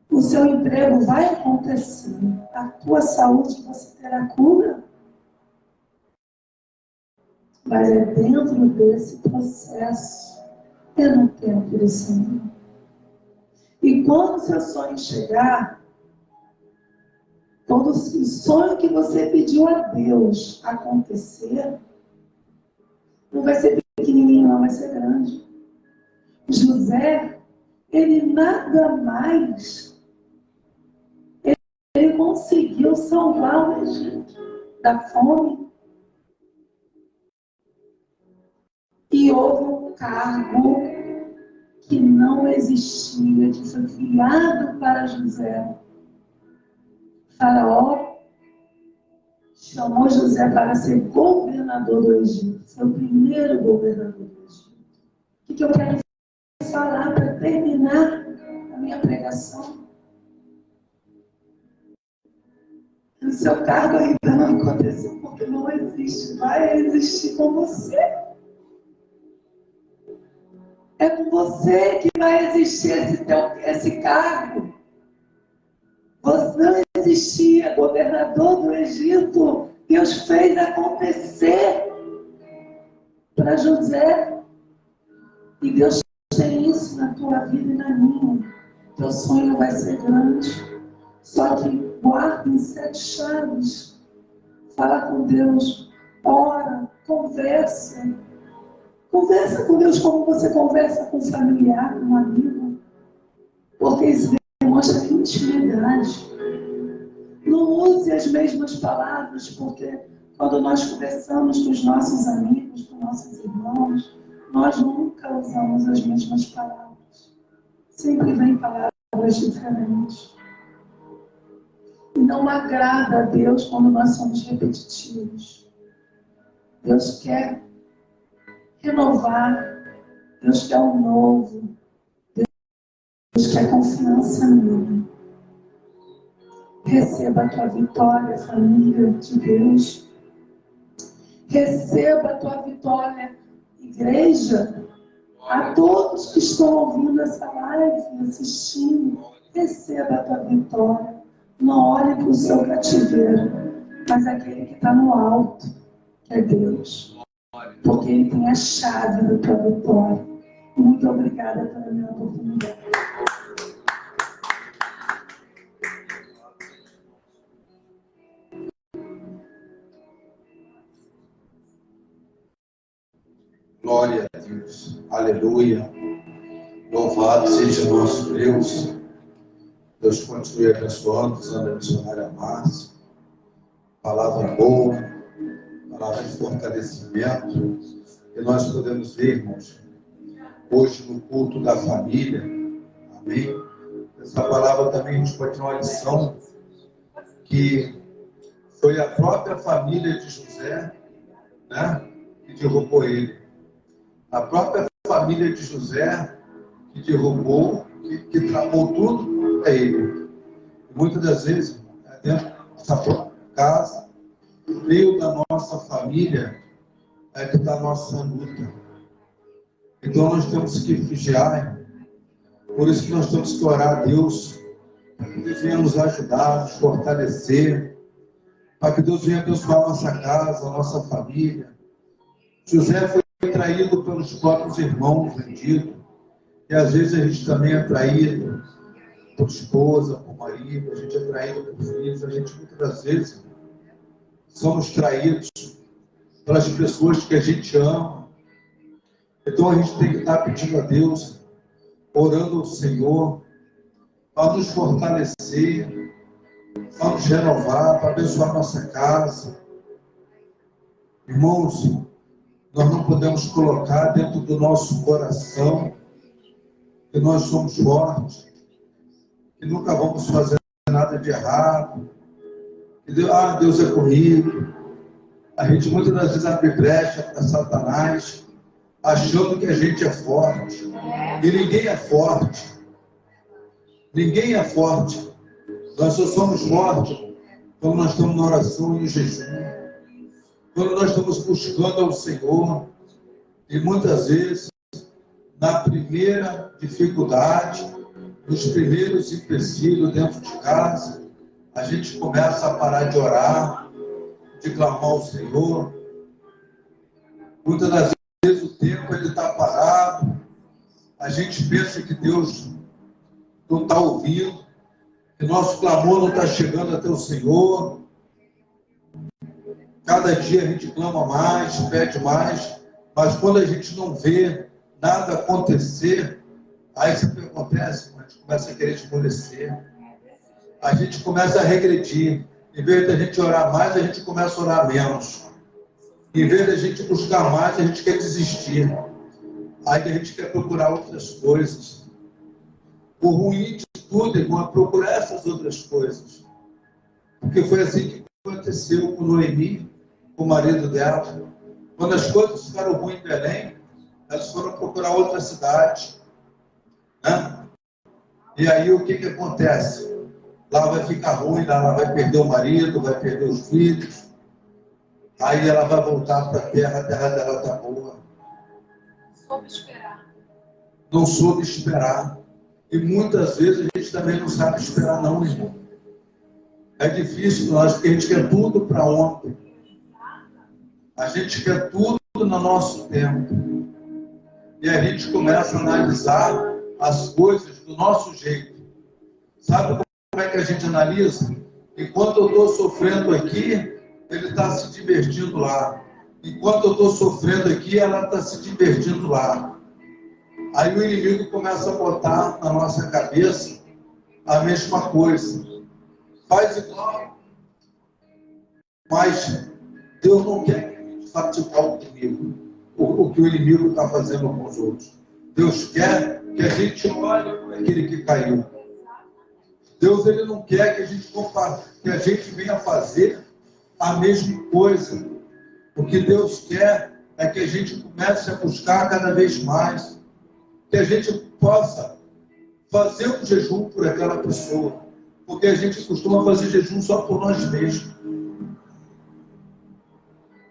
O seu emprego vai acontecer. A tua saúde você terá cura. Mas é dentro desse processo, é no tempo do Senhor. E quando o seu sonho chegar, quando o sonho que você pediu a Deus acontecer, não vai ser pequenininho, não, vai ser grande. José, ele nada mais, ele conseguiu salvar o Egito da fome. E houve um cargo que não existia, que foi criado para José. Faraó chamou José para ser governador do Egito. Foi o primeiro governador do Egito. O que eu quero falar para terminar a minha pregação? O seu cargo ainda não aconteceu, porque não existe. Vai existir com você. você que vai existir esse cargo. Você não existia, governador do Egito. Deus fez acontecer para José. E Deus tem isso na tua vida e na minha. Teu sonho vai ser grande. Só que guarda em 7 chaves. Fala com Deus. Ora, conversa. Conversa com Deus como você conversa com um familiar, com um amigo. Porque isso demonstra intimidade. Não use as mesmas palavras, porque quando nós conversamos com os nossos amigos, com nossos irmãos, nós nunca usamos as mesmas palavras. Sempre vem palavras diferentes. E não agrada a Deus quando nós somos repetitivos. Deus quer renovar. Deus quer um novo. Deus quer confiança nele. Receba a tua vitória, família de Deus. Receba a tua vitória, igreja. A todos que estão ouvindo essa live, assistindo, receba a tua vitória. Não olhe para o seu cativeiro, mas aquele que está no alto, que é Deus. Porque Ele tem a chave da tua vitória. Muito obrigada pela minha oportunidade. Glória a Deus. Aleluia. Louvado seja o nosso Deus. Deus continue abençoando, usando a missionária Márcia. Palavra boa, palavra de fortalecimento. E nós podemos ver, irmãos, hoje no culto da família, amém? Essa palavra também a gente pode ter uma lição que foi a própria família de José, né, que derrubou ele. A própria família de José que derrubou, que tramou tudo para ele. E muitas das vezes, dentro dessa própria casa, no meio da nossa família, é que está a nossa luta. Então nós temos que vigiar. Por isso que nós temos que orar a Deus, para que Deus venha nos ajudar, nos fortalecer, para que Deus venha abençoar a nossa casa, a nossa família. José foi traído pelos próprios irmãos vendidos, e às vezes a gente também é traído por esposa, por marido, a gente é traído por filhos, a gente muitas das vezes somos traídos pelas pessoas que a gente ama. Então a gente tem que estar pedindo a Deus, orando ao Senhor, para nos fortalecer, para nos renovar, para abençoar nossa casa. Irmãos, nós não podemos colocar dentro do nosso coração que nós somos fortes, que nunca vamos fazer nada de errado, que Deus é comigo. A gente muitas das vezes abre brecha para Satanás, achando que a gente é forte. E ninguém é forte. Ninguém é forte. Nós só somos fortes quando nós estamos na oração e em jejum. Quando nós estamos buscando ao Senhor. E muitas vezes, na primeira dificuldade, nos primeiros empecilhos dentro de casa, a gente começa a parar de orar, de clamar ao Senhor. Muitas das vezes o tempo está parado, a gente pensa que Deus não está ouvindo, que nosso clamor não está chegando até o Senhor. Cada dia a gente clama mais, pede mais, mas quando a gente não vê nada acontecer, aí isso que acontece, a gente começa a querer esmorecer. A gente começa a regredir. Em vez de a gente orar mais, a gente começa a orar menos. Em vez de a gente buscar mais, a gente quer desistir. Aí a gente quer procurar outras coisas. O ruim de tudo, irmão, é procurar essas outras coisas. Porque foi assim que aconteceu com Noemi, com o marido dela. Quando as coisas ficaram ruins em Belém, elas foram procurar outra cidade. Né? E aí o que acontece? Lá vai ficar ruim, lá ela vai perder o marido, vai perder os filhos. Aí ela vai voltar para a terra dela está boa. Soube esperar. não soube esperar. E muitas vezes a gente também não sabe esperar, não, irmão. É difícil para nós, porque a gente quer tudo para ontem. A gente quer tudo no nosso tempo. E a gente começa a analisar as coisas do nosso jeito. Sabe como é que a gente analisa? Enquanto eu estou sofrendo aqui, ele está se divertindo lá. Enquanto eu estou sofrendo aqui, ela está se divertindo lá. Aí o inimigo começa a botar na nossa cabeça a mesma coisa. Faz igual. Mas Deus não quer que a gente faça igual comigo. O que o inimigo está fazendo com os outros. Deus quer que a gente olhe para aquele que caiu. Deus, ele não quer que a gente venha fazer a mesma coisa. O que Deus quer é que a gente comece a buscar cada vez mais. Que a gente possa fazer um jejum por aquela pessoa. Porque a gente costuma fazer jejum só por nós mesmos.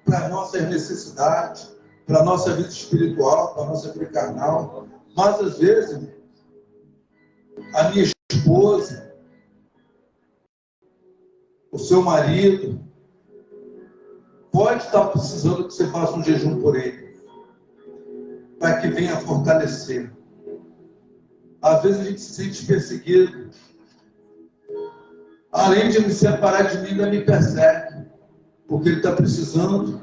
Para nossas necessidades, para a nossa vida espiritual, para a nossa vida carnal. Mas às vezes, a minha esposa, o seu marido, pode estar precisando que você faça um jejum por ele, para que venha fortalecer. Às vezes a gente se sente perseguido. Além de me separar de mim, ainda me persegue, porque ele está precisando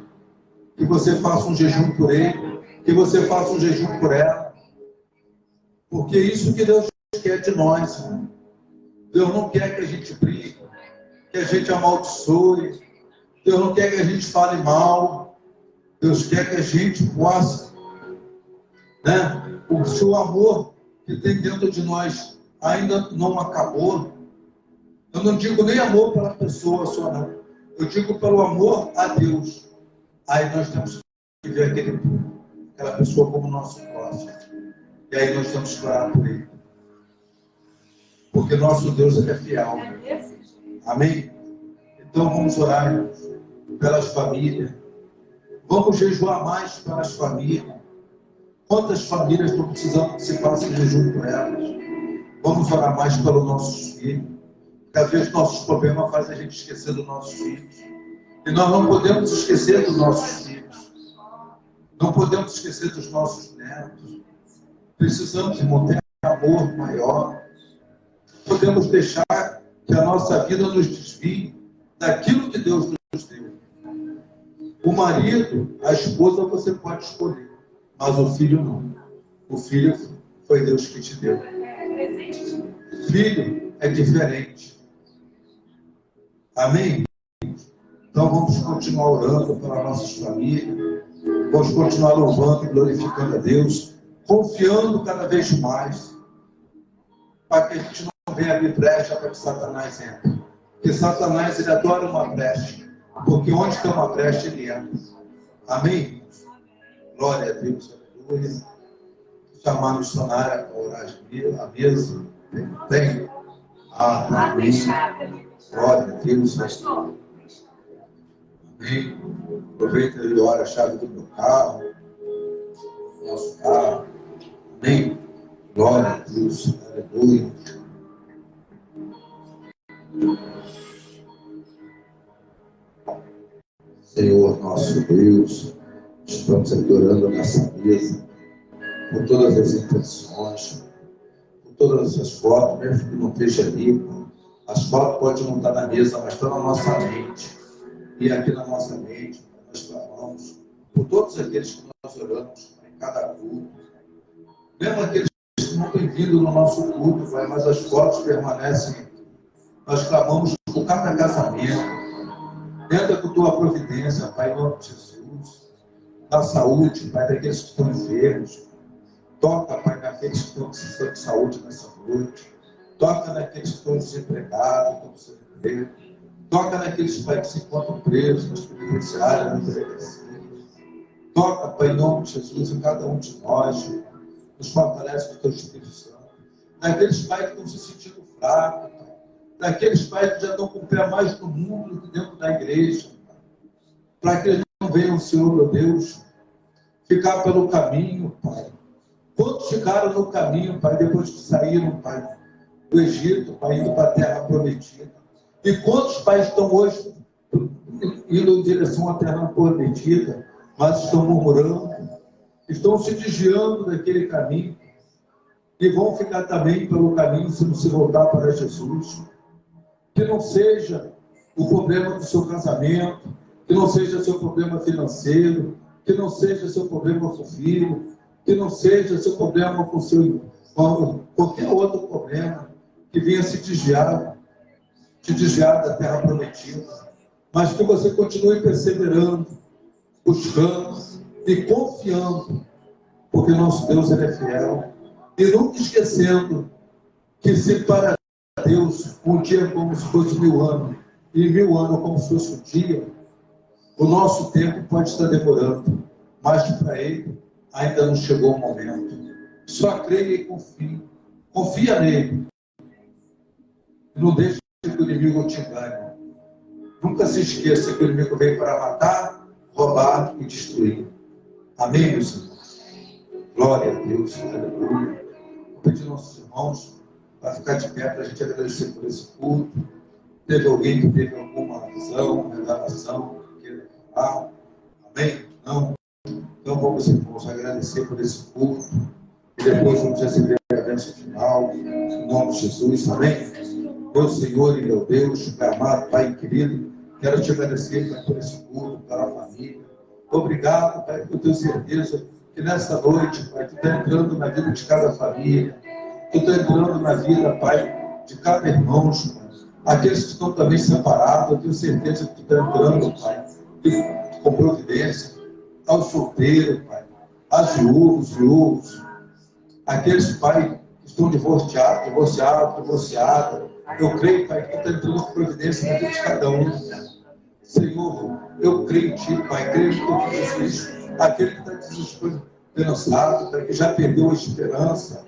que você faça um jejum por ele, que você faça um jejum por ela, porque é isso que Deus quer de nós, irmão. Deus não quer que a gente brigue, que a gente amaldiçoe. Deus não quer que a gente fale mal. Deus quer que a gente possa, né? O seu amor que tem dentro de nós ainda não acabou. Eu não digo nem amor pela pessoa só, não. Eu digo pelo amor a Deus. Aí nós temos que ver aquela pessoa como nosso próximo. E aí nós temos que orar por ele. Porque nosso Deus é fiel. Amém? Então vamos orar, irmãos, pelas famílias. Vamos jejuar mais pelas famílias. Quantas famílias estão precisando que se faça jejum por elas? Vamos orar mais pelos nossos filhos. Porque às vezes nossos problemas fazem a gente esquecer dos nossos filhos. E nós não podemos esquecer dos nossos filhos. Não podemos esquecer dos nossos netos. Precisamos, irmão, ter amor maior. Podemos deixar que a nossa vida nos desvie daquilo que Deus nos deu. O marido, a esposa você pode escolher, mas o filho não. O filho foi Deus que te deu. Filho é diferente. Amém? Então vamos continuar orando pelas nossas famílias. Vamos continuar louvando e glorificando a Deus, confiando cada vez mais, para que a gente não venha abrir brecha para que Satanás entre. Porque Satanás, ele adora uma brecha. Porque onde tem uma brecha, ele entra. Amém? Glória a Deus. Aleluia. Chamar a missionária para orar a mesa. Tem? Amém. Glória a Deus. Amém. Aproveita e ora a chave do meu carro. Nosso carro. Amém. Glória a Deus. Aleluia. Senhor nosso Deus, estamos aqui orando nessa mesa, por todas as intenções, por todas as fotos, mesmo que não esteja ali, as fotos podem não estar na mesa, mas estão na nossa mente, e aqui na nossa mente, nós clamamos, por todos aqueles que nós oramos, em cada culto, mesmo aqueles que não têm vindo no nosso culto, Pai, mas as fotos permanecem, nós clamamos por cada casamento. Entra com tua providência, Pai, em nome de Jesus. Dá saúde, Pai, daqueles que estão enfermos. Toca, Pai, naqueles que estão precisando de saúde nessa noite. Toca naqueles que estão desempregados, estão precisando de emprego. Toca naqueles, Pai, que se encontram presos nas penitenciárias, nas delegacias. Toca, Pai, em nome de Jesus, em cada um de nós. Nos fortalece com o teu Espírito Santo. Naqueles, Pai, que estão se sentindo fracos, Pai. Daqueles pais que já estão com o pé mais no mundo do que dentro da igreja, para que eles não venham, Senhor, meu Deus, ficar pelo caminho, Pai, Quantos ficaram no caminho, Pai, depois que saíram, Pai, do Egito, Pai, indo para a terra prometida? E quantos pais estão hoje indo em direção à terra prometida, mas estão murmurando, estão se desviando daquele caminho e vão ficar também pelo caminho se não se voltar para Jesus? Que não seja o problema do seu casamento, que não seja seu problema financeiro, que não seja seu problema com o filho, que não seja seu problema com seu irmão, qualquer outro problema que venha te desviar da terra prometida, mas que você continue perseverando, buscando e confiando, porque nosso Deus ele é fiel, e nunca esquecendo que se para Deus um dia é como se fosse 1000 anos, e 1000 anos como se fosse um dia, o nosso tempo pode estar demorando, mas para Ele ainda não chegou o momento. Só creia e confie. Confia nele. Não deixe que o inimigo te engane. Nunca se esqueça que o inimigo veio para matar, roubar e destruir. Amém, meus irmãos? Glória a Deus. Aleluia. Vou pedir aos nossos irmãos para ficar de pé para a gente agradecer por esse culto. Teve alguém que teve alguma visão, uma revelação, que queira falar? Amém? Não? Então vamos, irmãos, agradecer por esse culto. E depois vamos receber a bênção final. Em nome de Jesus. Amém? Meu Senhor e meu Deus, meu amado Pai querido, quero te agradecer, Pai, por esse culto, pela família. Obrigado, Pai, por ter certeza que nessa noite, Pai, Tu está entrando na vida de cada família. Tu está entrando na vida, Pai, de cada irmão, Pai. Aqueles que estão também separados, eu tenho certeza que Tu está entrando, Pai, com providência. Aos solteiros, Pai, às viúvas, aqueles, Pai, que estão divorciados, eu creio, Pai, que Tu está entrando com providência na vida de cada um. Senhor, eu creio em Ti, Pai, creio em Teu Jesus, aquele que está desesperançado, Pai, que já perdeu a esperança,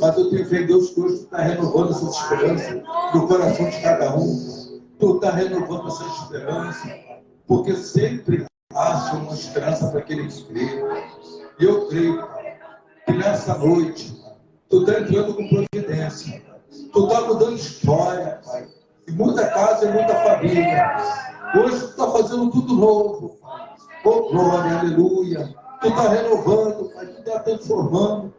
mas eu tenho fé em Deus que hoje Tu está renovando essa esperança no coração de cada um. Tu está renovando essa esperança, porque sempre acha uma esperança para aquele que crê. E eu creio, Pai, que nessa noite Tu está entrando com providência, Tu está mudando história, Pai, e muita casa e muita família. Hoje Tu está fazendo tudo novo, Pai. Oh, glória, aleluia. Tu está renovando, Pai, Tu está transformando.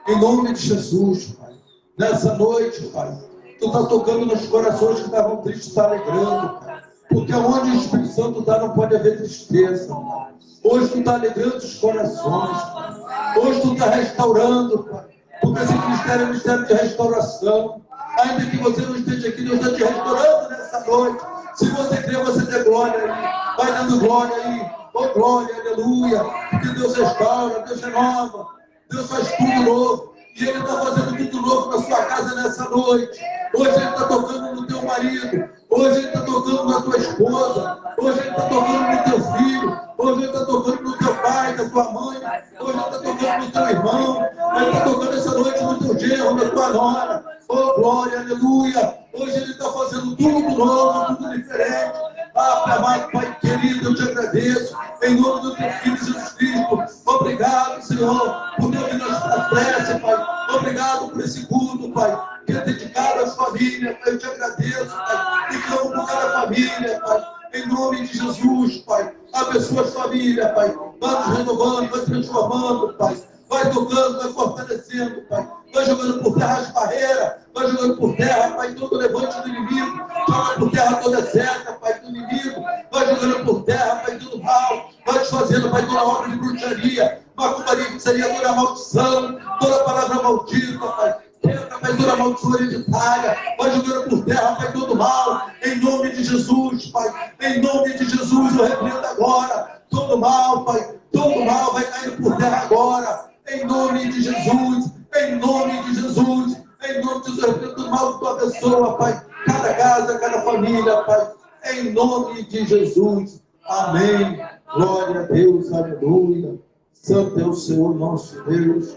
Em nome de Jesus, Pai. Nessa noite, Pai, Tu está tocando nos corações que estavam tristes, está alegrando, Pai. Porque onde o Espírito Santo está, não pode haver tristeza, Pai. Hoje Tu está alegrando os corações, Pai. Hoje Tu está restaurando, Pai. Porque esse ministério é um ministério de restauração. Ainda que você não esteja aqui, Deus está te restaurando nessa noite. Se você crê, você dê glória aí. Vai dando glória aí. Oh, glória, aleluia. Porque Deus restaura, Deus renova. Deus faz tudo novo. E Ele está fazendo tudo novo na sua casa nessa noite. Hoje Ele está tocando no teu marido. Hoje Ele está tocando na tua esposa. Hoje Ele está tocando no teu filho. Hoje Ele está tocando no teu pai, na tua mãe. Hoje Ele está tocando no teu irmão. Ele está tocando essa noite no teu genro, na tua nora. Oh, glória, aleluia. Hoje Ele está fazendo tudo novo, tudo diferente. Ah, amado Pai querido, eu te agradeço. Em nome do teu Filho Jesus Cristo. Obrigado, Senhor, por ter ouvido esta prece, Pai. Obrigado por esse culto, Pai, que é dedicado às famílias, Pai. Eu te agradeço, Pai. E clamo por cada família, Pai. Em nome de Jesus, Pai. Abençoa as famílias, Pai. Vai nos renovando, vai transformando, Pai. Vai tocando, vai fortalecendo, Pai. Vai jogando por terra as barreiras. Vai jogando por terra, Pai, todo levante do inimigo. Joga por terra toda seta, Pai, do inimigo. Vai jogando por terra, Pai, todo mal. Vai desfazendo, Pai, toda obra de bruxaria. Macumbaria, feitiçaria, toda maldição. Toda palavra maldita, Pai. Quebra, Pai, toda maldição hereditária. Vai jogando por terra, Pai, todo mal. Em nome de Jesus, Pai. Em nome de Jesus, eu repreendo agora. Todo mal, Pai. Todo mal vai cair por terra agora. Em nome de Jesus. Em nome de Jesus. Em nome de Jesus, eu repreendo todo mal de tua pessoa, Pai. Cada casa, cada família, Pai. Em nome de Jesus. Amém. Glória a Deus. Aleluia. Santo é o Senhor nosso Deus.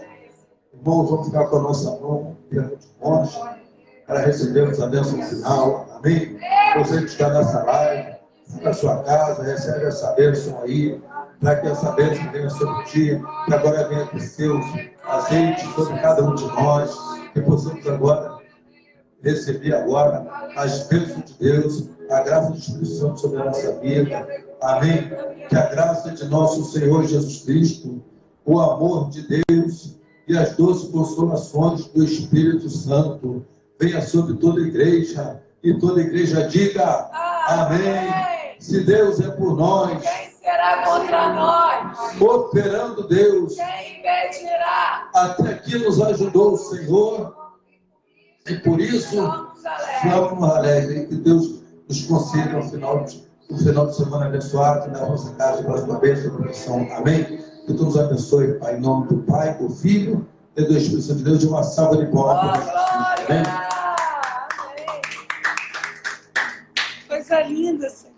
Irmãos, vamos ficar com a nossa mão diante de nós para recebermos a bênção final. Amém? Você que está nessa live, na sua casa, recebe essa bênção aí. para que essa bênção venha sobre ti, que agora venha com seus azeites sobre cada um de nós, que possamos agora receber agora as bênçãos de Deus, a graça do Espírito Santo sobre a nossa vida. Amém? Que a graça de nosso Senhor Jesus Cristo, o amor de Deus e as doces consolações do Espírito Santo venha sobre toda a igreja, e toda a igreja diga amém. Se Deus é por nós, quem será contra nós? Operando Deus, Quem impedirá? Até aqui nos ajudou o Senhor, e por isso estamos alegres. Que Deus nos conceda um final de semana abençoado, na nossa casa, pela tua bênção e proteção. Amém? Que Deus nos abençoe, Pai, em nome do Pai, do Filho e do Espírito Santo de Deus, de uma salva de palmas. Amém. Coisa linda, Senhor.